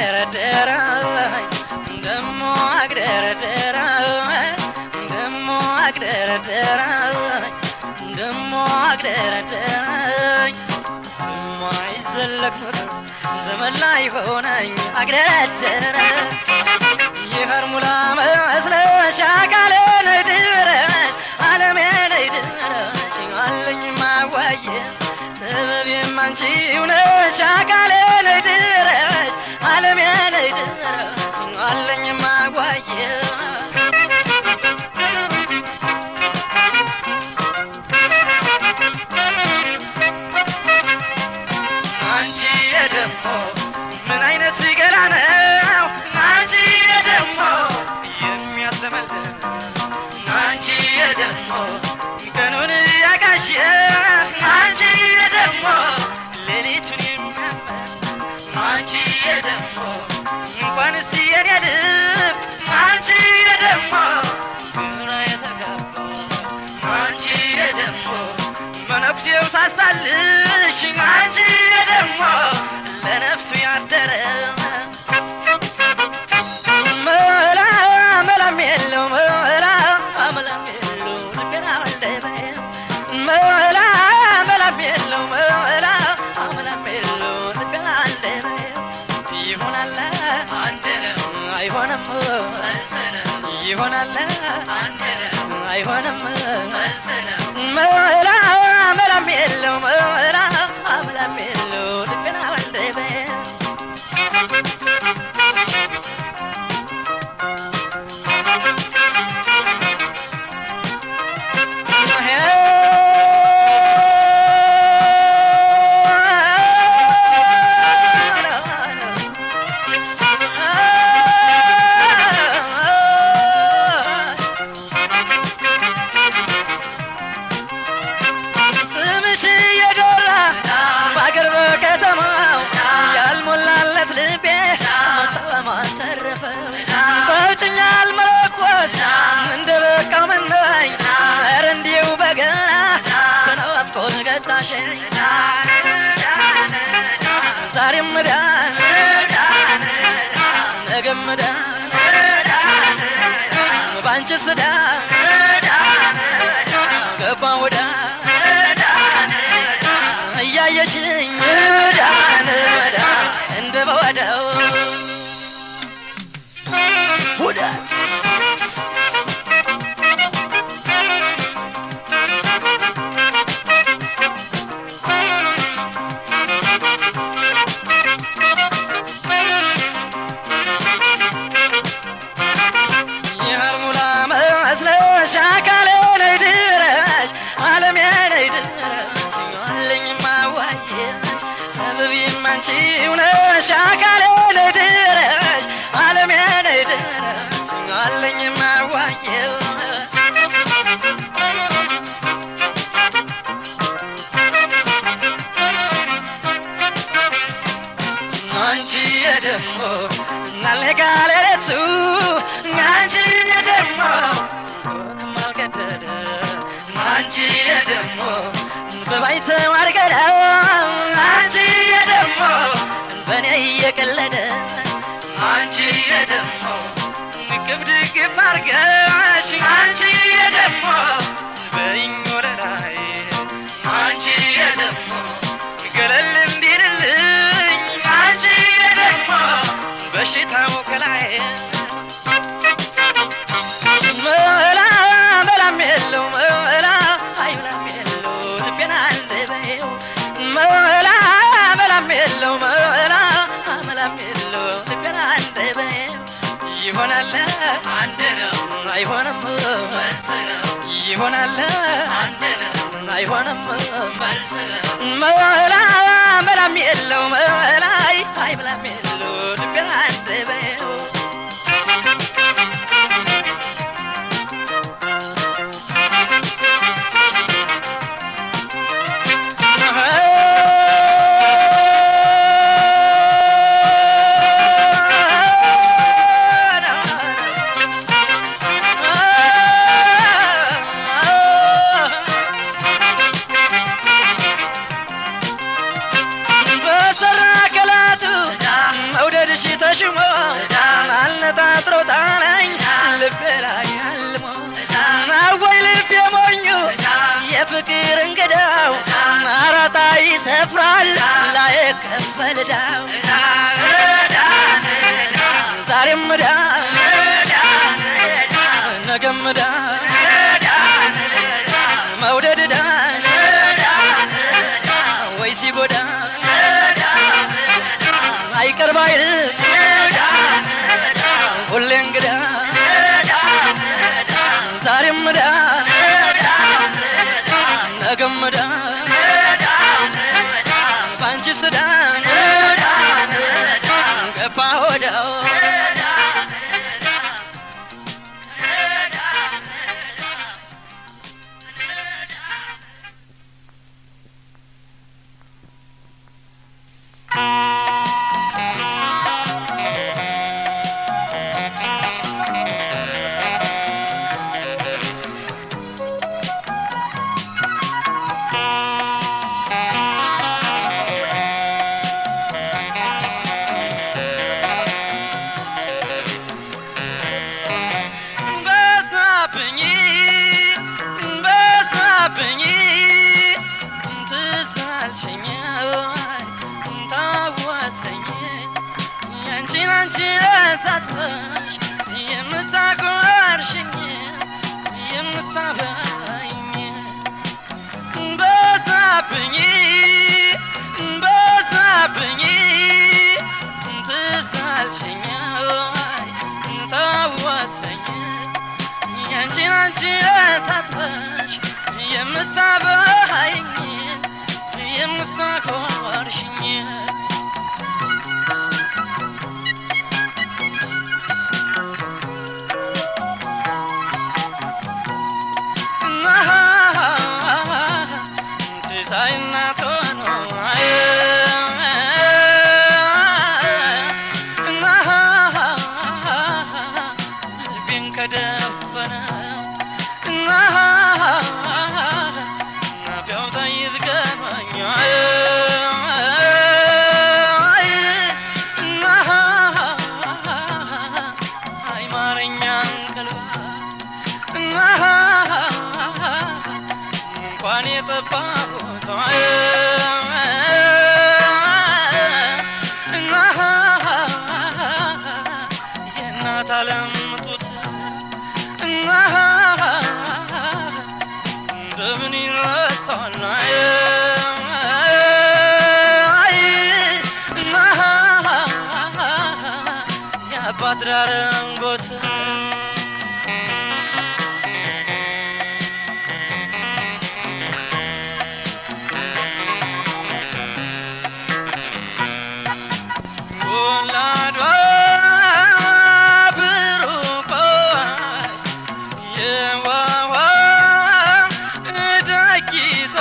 አግደረደረኝ ደሞ አግደረደረኝ ደሞ አግደረደረኝ ደሞ አግደረደረኝ ማይዘለቅ ዘመን ላይ ሆነኝ አግደረደረኝ የኸርሙላ መስለሽ አካሌ ላይ ድረሽ ዓለሜ ላይ ድረሽ አለኝ ማዋየ ሰበቤም አንቺው ነሽ አካሌ ላይ ድረሽ ዓለሜ ላይ ድረሽ አለኝ ማዋየ አንቺ ደግሞ ምን አይነት ገላ ነው አንቺ ደግሞ የሚያስለመልም አንቺ ደግሞ ቀኑን ያጋሽ አንቺ ደግሞ ሌሊቱን የሚያመን አንቺ ደግሞ እንኳንስ የኔ ልብ አንቺ ደግሞ ግራ የተጋባ አንቺ ደግሞ መነኩሴው ሳሳልሽ አንቺ ደግሞ ለነፍሱ ያደረ ይሆናል አይሆንም መላ መላም የለው መላ መላም የለው ልቤና ወልደበ በጭኛል መለኮስ እንደበቃ መንደኝ ኧረ እንዲው በገና ከናፍቆት ገታሸኝ ዛሬም መዳን ነገም መዳን ባንቺ ስዳን ገባ ወዳ እያየሽኝ መዳን መዳን እንደ በወዳው አንቺው ነሽ አካሌ ላይ ድረሽ ዓለሜ ላይ ድረሽ አለኝ ማዋየው አንቺ ደግሞ ናለጋለቱ አንቺ ደግሞ ማልከደደ አንቺ ደግሞ በባይተ ማርገዳ አንቺ ደግሞ በኔ እየቀለደ አንቺ ደግሞ ንቅብ ድግፍ አርገሽ አንቺ ደግሞ በይኝ ወደ ላይ አንቺ ደግሞ ገለል እንዲልልኝ አንቺ ደግሞ በሽታው ከላይ መላ መላም የለው መላ አይላም የለው ልቤና እንደበየው መላ መላም የለው መላ መላም የለው ልቤና እንደበየው ይሆናል አንድ ነው አይሆንም መልስ ነው ይሆናል አንድ ነው አይሆንም መልስ ነው መላ መላም የለው መላ አይላም የለው ልቤና እንደበየው ይሰፍራል ላይከፈል ዳው ዛሬም ዳ ነገም ዳ መውደድ ዳ ወይ ሲጎዳ አይቀር ባይል ሁሌ እንግዳ ዛሬም ዳ ነገም ዳ ባንቺ ስዳ ገባ ሆዳው ታጥፈሽ የምታቆርሽኝ የምታበይኝ በዛብኝ በዛብኝ ትሳልሽኝ ታወሰኝ ያንቺን አንቺ ታጥፈሽ የምታበይኝ የምታቆርሽኝ ባትራረንጎት ወላዷ ብሩቆ የዋዋ ደቂቶ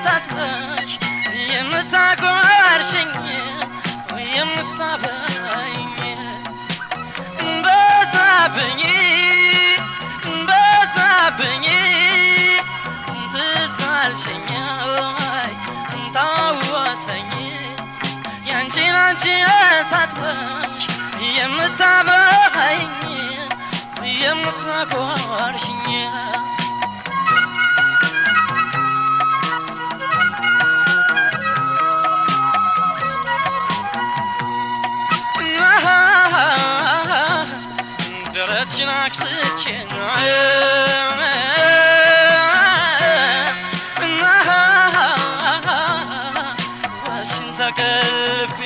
ታጥፈሽ የምታቆርሽኝ የምታበይኝ በዛብኝ በዛብኝ ትሳልሽኝ ታወሰኝ ያንቺን አንቺ ታጥፈሽ የምታበይኝ የምታቆርሽኝ አንገትሽን አክስቼ ወስሽን ተቀልቤ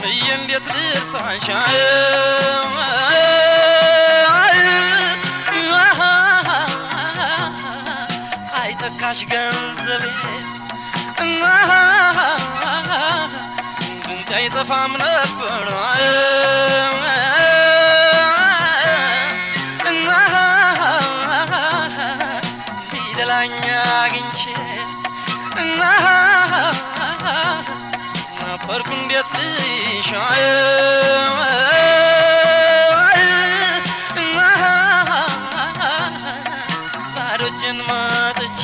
ብዬ እንዴት ልርሳሽ አይተካሽ ገንዘቤ ድምፄ አይጠፋም ነበር ቢደላኝ አግኝቼ ነበርኩ እንዴት ልሻ ባዶ እጄን መጥቼ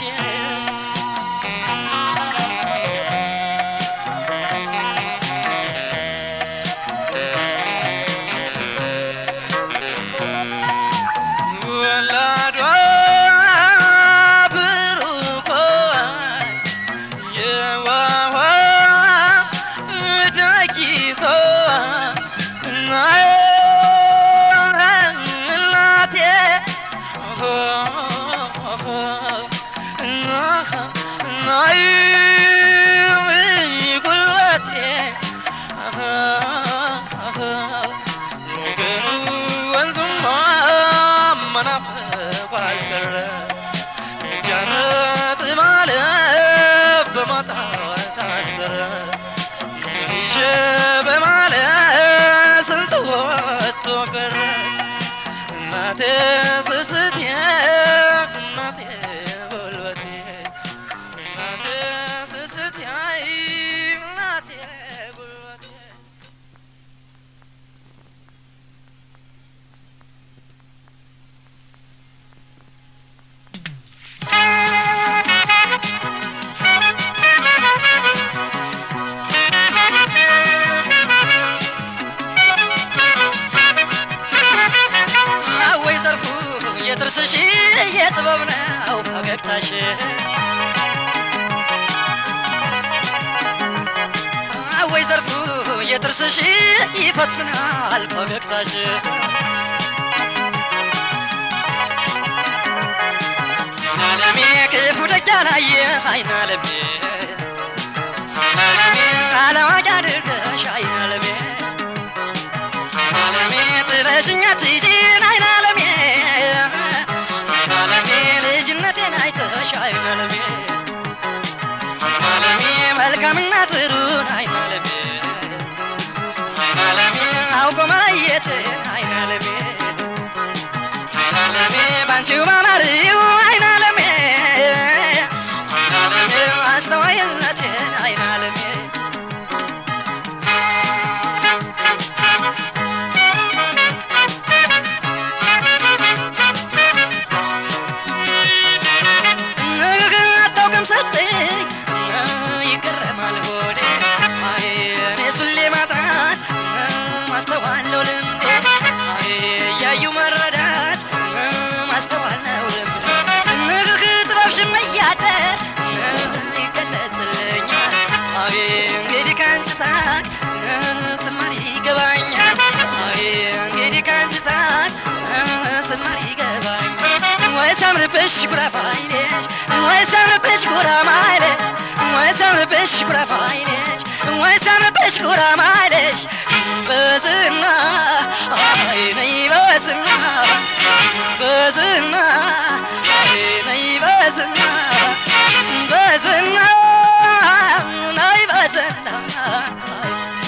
እናቴ ስስቴ እናቴ ጉልበቴ እናቴ ስስቴ እናቴ ጉልበቴ የጥርስሽ የጥበብ ነው ፈገግታሽ ወይ ዘርፉ የጥርስሽ ይፈትናል ፈገግታሽ ዓለሜ ክፉ ደግ ያላየ አይን ዓለሜ አላዋቂ አድርገሽ አይን ዓለሜ ዓለሜ ጥለሽኝ አትሂጂን አይን ዓለሜ ልጅነቴን አይተሽ አይን ዓለሜ ዓለሜ መልካምና ጥሩን አይን ዓለሜ አውቆ መለየትን አይን ዓለሜ ባንቺው ማማርው አይን ዓለሜ አስተዋይነትን አይን ዓለሜ ይገረማል ሆዴ እኔ ሱሌ ማጣት ማስተዋል ነው ልምዴ እያዩ መረዳት ማስተዋል ነው ልምዴ ንግግ ጥበብሽም እያደር ይገለጽልኛል እንግዲህ ከአንቺ ሳቅ ስማር ይገባኛል እንግዲህ ከአንቺ ሳቅ ስማር ይገባኛል ወይ ሳምርብሽ ጉራማይሌሽ ወይ ሳምርብሽ ጉራማይሌሽ ወይ ሳምርብሽ ጉራማይሌሽ ወይ ሳምርብሽ ጉራማይሌሽ በዝና ነይ በዝና በዝና ነይ በዝና በዝና ነይ በዝና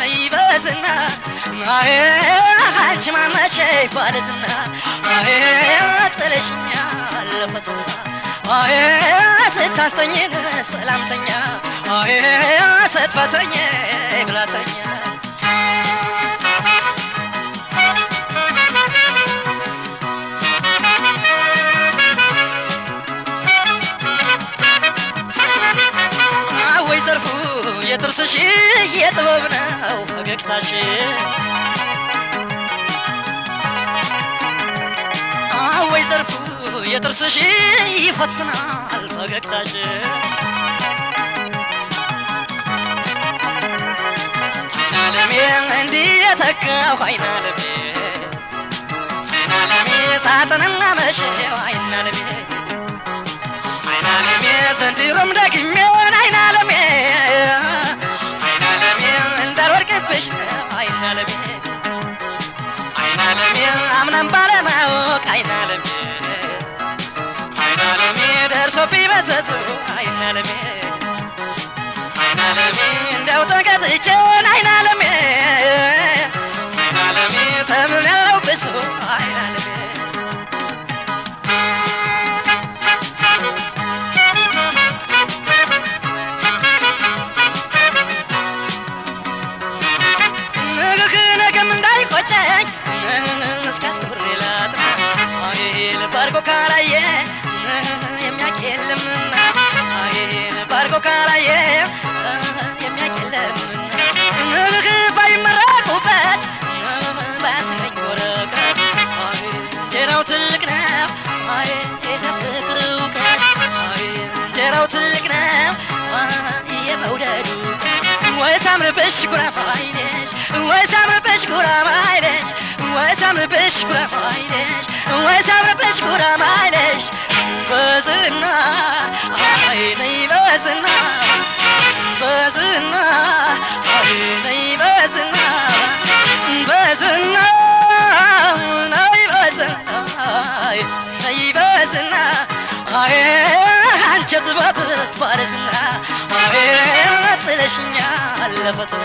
ነይ በዝና አንቺ ማነሽ ባለዝና ጥለሽኛል ፈዝና ስታስተኝን ሰላምተኛ ስትፈተኝ ብላተኛ ወይ ዘርፉ የጥርስሽ የጥበብ ነው ፈገግታሽ ወይ ዘርፉ የጥርስሽ ይፈትናል ፈገግታሽ ዓለሜ እንዲህ ተካው አይናለሜ አይናለሜ ሳጥንና መሸው አይናለሜ አይናለሜ ዘንድሮም ደግሜ አይናለሜ አይናለሜ እንዳልወድቅብሽ ነው አይናለሜ አይናለሜ አምናም ባለማወቅ አይናለሜ አይናለሜ ደርሶብኝ በዘዙ አይናለሜ አይናለሜ እንደው ተቀጥቼን አይናለሜ አይናለሜ ተምሬያለሁ ብዙ አይናለሜ ነገም እንዳይቆጨኝ እስካስብሬ ላጥና ልብ አድርጎ ካላየ የሚያውቅ የለምና ልብ አድርጎ ካላየ የሚያውቅ የለምና ባይመረቁበት ባያስገኝ ወረቀት እንጀራው ትልቅ ነው የፍቅር እውቀት እንጀራው ትልቅ ነው የመውደዱ ወይ ሳምርብሽ ጉራማይነሽ ወይ ሳምርብሽ ጉራማይነሽ ወይ ሳምርብሽ ጉራማይነሽ ወይ ሳምርብሽ ጉራማይነሽ በዝና ነይ በዝና በዝና ነይ በዝና በዝና ነይ በዝና ነይ በዝና አንቺ ጥበብ ባለዝና ጥለሽኛል ለፈተና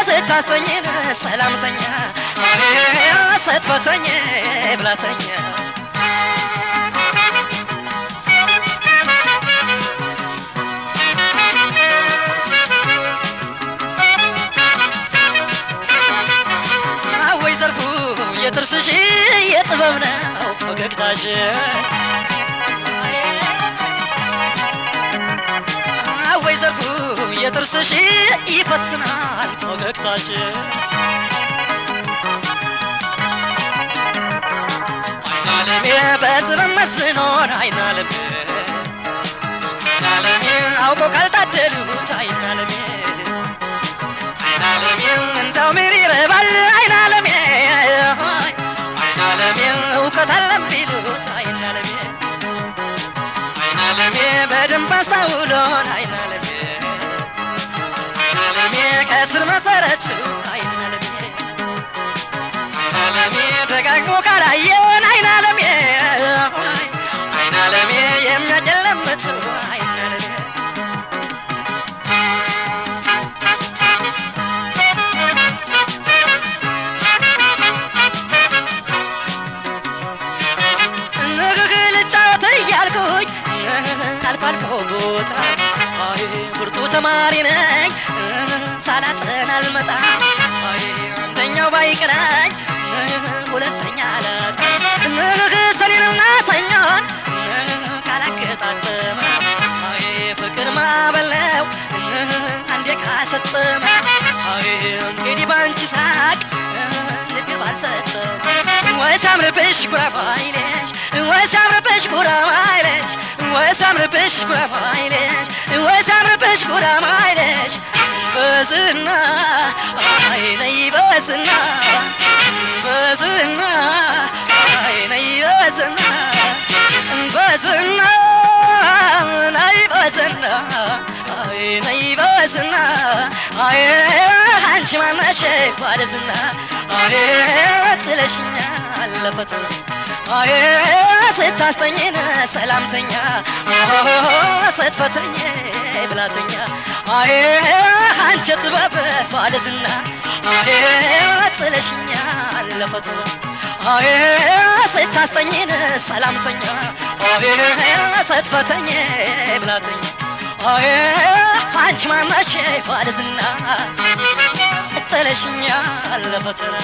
ስታስተኝን ሰላምተኛ ስትፈተኝ ብላተኛ ወይ ዘርፉ የጥርስሽ የጥበብ ነው ፈገግታሽ ወይ ዘርፉ የጥርስሽ ይፈትናል ፈገግታሽ አይናለሜ በጥበብ መስኖን አይናለሜ አይናለሜ አውቆ ካልታደሉት አይናለሜ አይናለሜ እንደው ምን ይረባል አይናለሜ አይናለሜ እውቀት አለም ቢሉት አይናለሜ አይናለሜ በደንብ አስተውሎን አይናለሜ አይናለሜ ከስር መሰረቱ አይናለሜ አይናለሜ ደጋግሞ ካላየን አይናለሜ አይናለሜ የሚያጨለምቱ አይናለሜ ልጫወት እያልኩኝ አልፎ አልፎ ቦታ ብርቱ ተማሪ ነኝ ሳላጠና አልመጣም አንደኛው ባይቀናኝ ሁለተኛ አላጣ ሰኔንና ሰኞን ካላገጣጠመ ፍቅር ማዕበል ነው አንዴ ካሰጠመ እንግዲህ ባንቺ ሳቅ ልቤ ባልሰጠም ወይ ሳምርብሽ ጉራማይነሽ ወይ ሳምርብሽ ጉራማይነሽ ወይ ሳምርብሽ ጉራማይነሽ ወይ ሳምርብሽ ጉራማይነሽ በዝና ነይ በዝና በዝና ነይ በዝና በዝና ነይ በዝና ነይ በዝና አንቺ ማነሽ ባለዝና ጥለሽኛል ለፈተና ስታስተኝን ሰላምተኛ ስትፈተኝ ብላተኛ አንቺ ጥበብ ባለዝና ጥለሽኛል ለፈተና ስታስተኝን ሰላምተኛ ስትፈተኝ ብላተኛ አንቺ ማነሽ ባለዝና ጥለሽኛል ለፈተና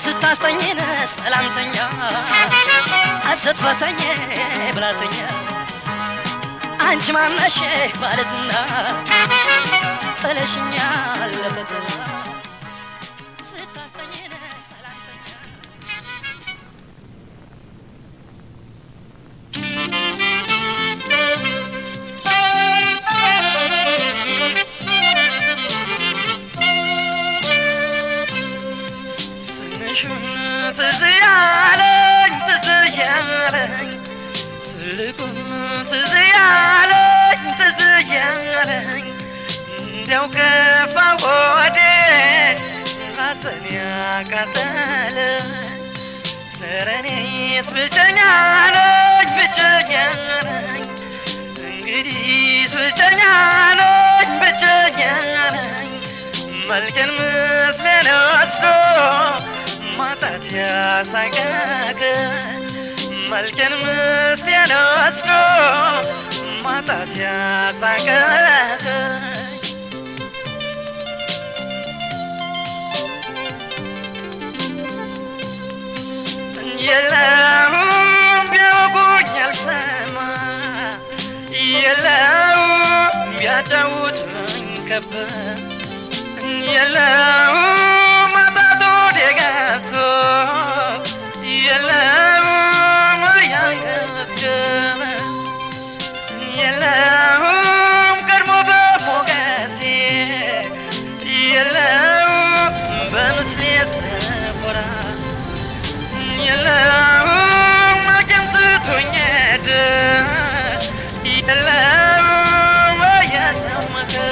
ስታስተኝን ሰላምተኛ ስትፈተኝ ብላተኛ አንቺ ማነሽ ባለዝና ጥለሽኛል ለፈተና ስታስተኝን ሰላምተኛ ያቃጠለ ተረኔስ ብቸኛ ነኝ ብቸኛ ነኝ እንግዲህ ብቸኛ ነኝ ብቸኛ ነኝ መልኬን ምስሌን ወስዶ ማጣት ያሳቀቀኝ መልኬን ምስሌን ወስዶ ማጣት ያሳቀቀኝ የለውም ቢያወጉኝ ያልሰማ የለውም ቢያጫውቱኝ ከበድ የለውም አባቶ ደጋግቶ የለውም ያየገመ የለውም ቀድሞ በሞገሴ የለውም በምስሌ ስኮራ የለውም መቼም ትቶኝ ሄደ የለውም የሰው መከራ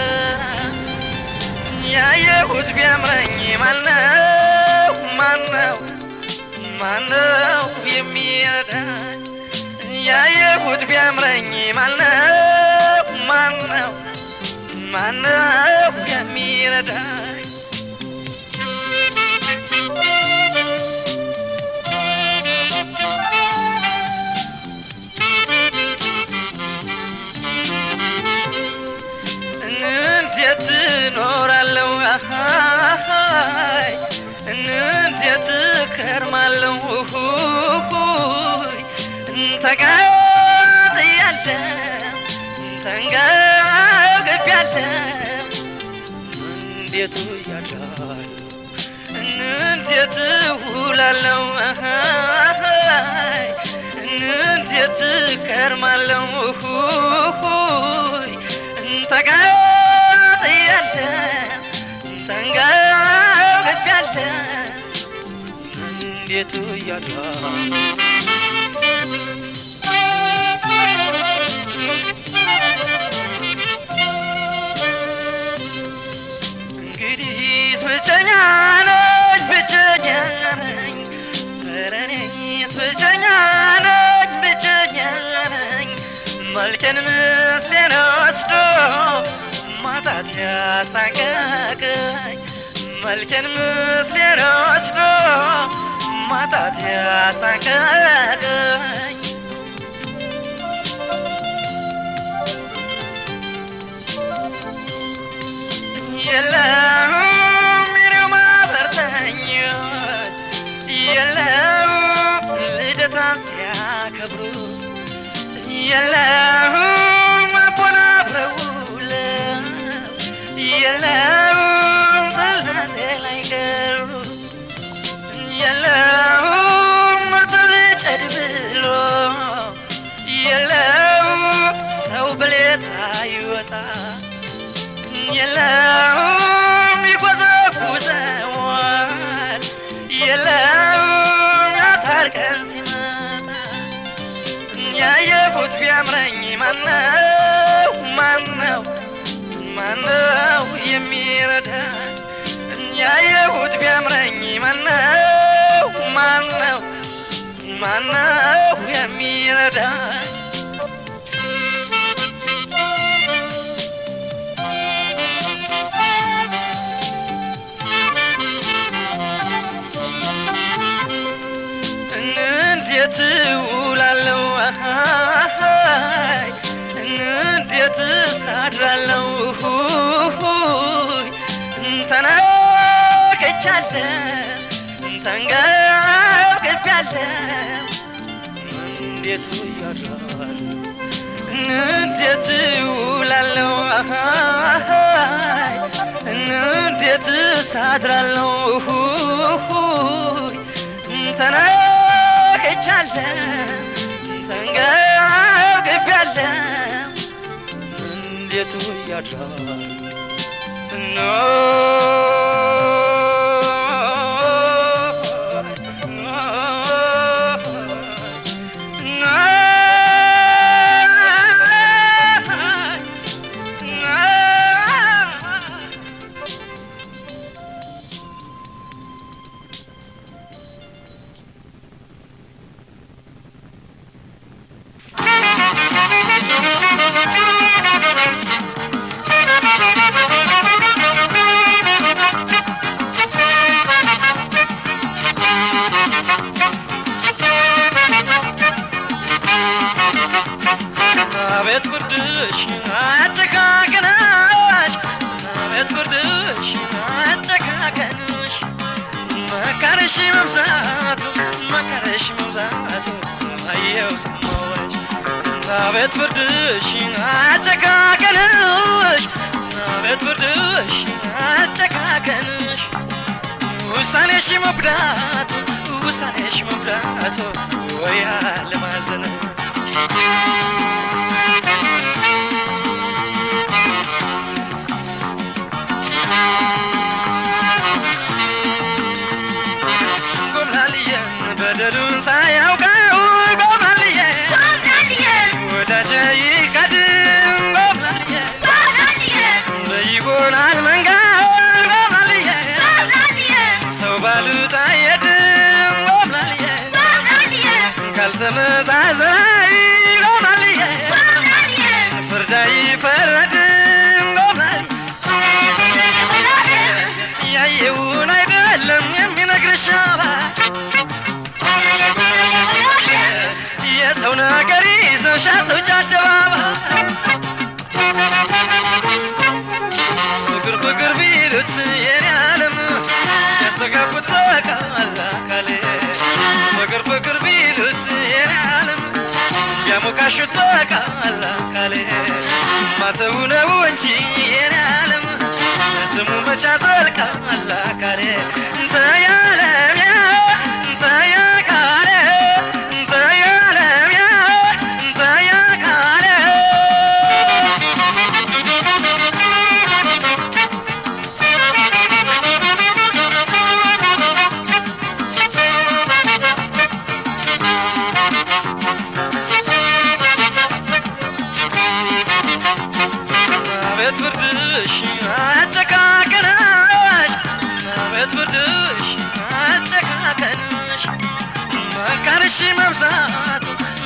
ያየሁት ቢያምረኝ ማነው ማነው ማነው የሚረዳኝ ያየሁት ቢያምረኝ ማነው ማነው ማነው የሚረዳኝ እንዴት እኖራለሁ እንዴት እከርማለሁ ተቃጥያለሁ ተንገብግቤያለሁ እንዴት እያድራለሁ እንዴት እውላለሁ እንዴት እከርማለሁ ተቃጥያለሁ ተንገብግቤያለሁ እንዴት እያድራለሁ እንግዲህ ብቸኛ ነኝ ብቸኛ ነኝ ኧረ እኔስ ብቸኛ ነኝ ብቸኛ ነኝ መልኬን ምስሌን ወስዶ ማጣት ያሳቀቀኝ መልኬን ምስሌን ወስዶ ማጣት ያሳቀቀኝ የለውም የኔው ማህበርተኞች የለውም ልደታን ሲያከብሩ የለውም አቦን አብረው ውለው የለውም ጥላሴ ላይ ቀሩ የለውም ምርጥ ብሎ የለውም ሰው በሌት አይወጣ የለውም ይቆዘቁዘዋል የለውም ያሳር ቀን ሲመጣ ያየሁት ቢያምረኝ ማነው ማነው ማነው የሚረዳኝ ያየሁት ቢያምረኝ ማነው ማነው ማነው የሚረዳኝ እንዴት እውላለሁ እንዴት እሳድራለሁ ተናቅቻለሁ ተንገብግቤያለሁ እንዴት እያድራለሁ እንዴት እውላለሁ እንዴት እሳድራለሁ ተናቅቻለሁ ተንገብግቤያለሁ እንዴት እያድራለሁ ፍርድሽ አጨካከንሽ አቤት ፍርድሽ አጨካከንሽ መከረሽ መብዛቱ አየው ሰማሁሽ አቤት ፍርድሽ አጨካከንሽ አቤት ፍርድሽ አጨካከንሽ ውሳኔሽ መብዳቱ ወይ አለማዘን ጎምላልየን በደሉን ሳያውቀው ጎምላልየን ወዳጄ ይካድም ጎምላልየን በይሆናል መንጋው ጎምላልየን ሰው ባሉት አይሄድም ጎምላልየን ካልተመዛዘይ ጎምላልየን ፍርድ አይፈረድም ጎምላልየን ያየውን አይደለም የሚነግርሽ የሰው ነገር ይዘሽ አትውጪ አደባባይ ፍቅር ቢሉት የኔ ዓለም ያስተጋቡት በቃል አካሌ ፍቅር ቢሉት የኔ ዓለም ያሞካሹት በቃል አካሌ ማተው ነው እንጂ የኔ ዓለም ስሙ መቻ ዘልቃል አካሌ አቤት ፍርድሽ አጨካከንሽ አቤት ፍርድሽ አጨካከንሽ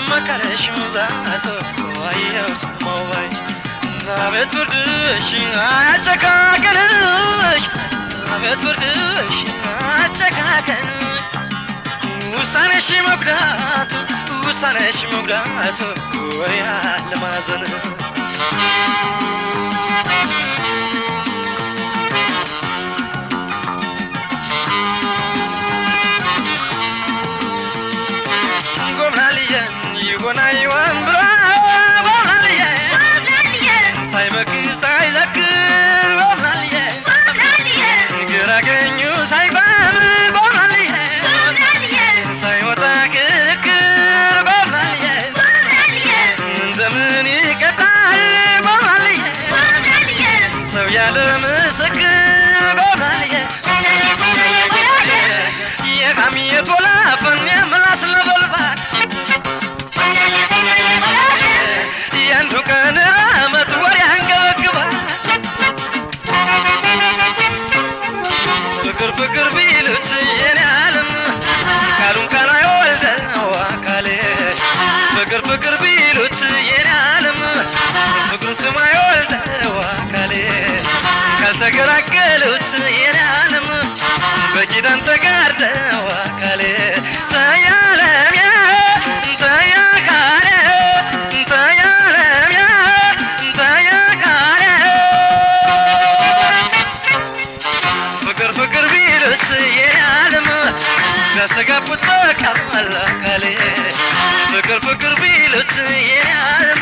መከረሽ መብዛቱ አየው ሰማሁሽ አቤት ፍርድሽ አጨካከንሽ አቤት ፍርድሽ አጨካከንሽ ውሳኔሽ መብዳቱ ወይ አለማዘን ጎምላልየን ይሆናል ወንብራ ጎምላልየን ሳይመክር ሳይዘክር ጎምላልየን ግራ ቀኙ ሳይባል ጎምላልየን ሳይወጣ ክርክር ጎምላልየን እንደምን ይቀጣል ጎምላልየን ሰው ያለ ምስክር ጎምላልየን የሐሜት ወላፈን የምላስ ነበልባል ያንዱ ቀን ዓመት ወር ያንገበግባል ፍቅር ቢሉት የኔ ዓለም ቃሉን ቃል አይወልደው አካሌ ፍቅር ቢሉት የኔ ዓለም ፍቅሩን ስም አይወልደው አካሌ ካልተገላገሉት የኔ ዓለም በኪዳን ተጋርደው አካሌ ፍቅር ቢሉት የኔ ዓለም ያስተጋቡት በቃል አካሌ ፍቅር ቢሉት የኔ ዓለም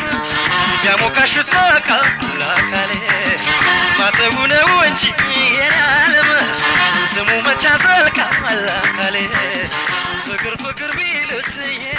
ያሞካሹት በቃል አካሌ ማተቡ ነው እንጂ የኔ ዓለም ስሙ መቻ ዘልቃል አካሌ ፍቅር ቢሉት የኔ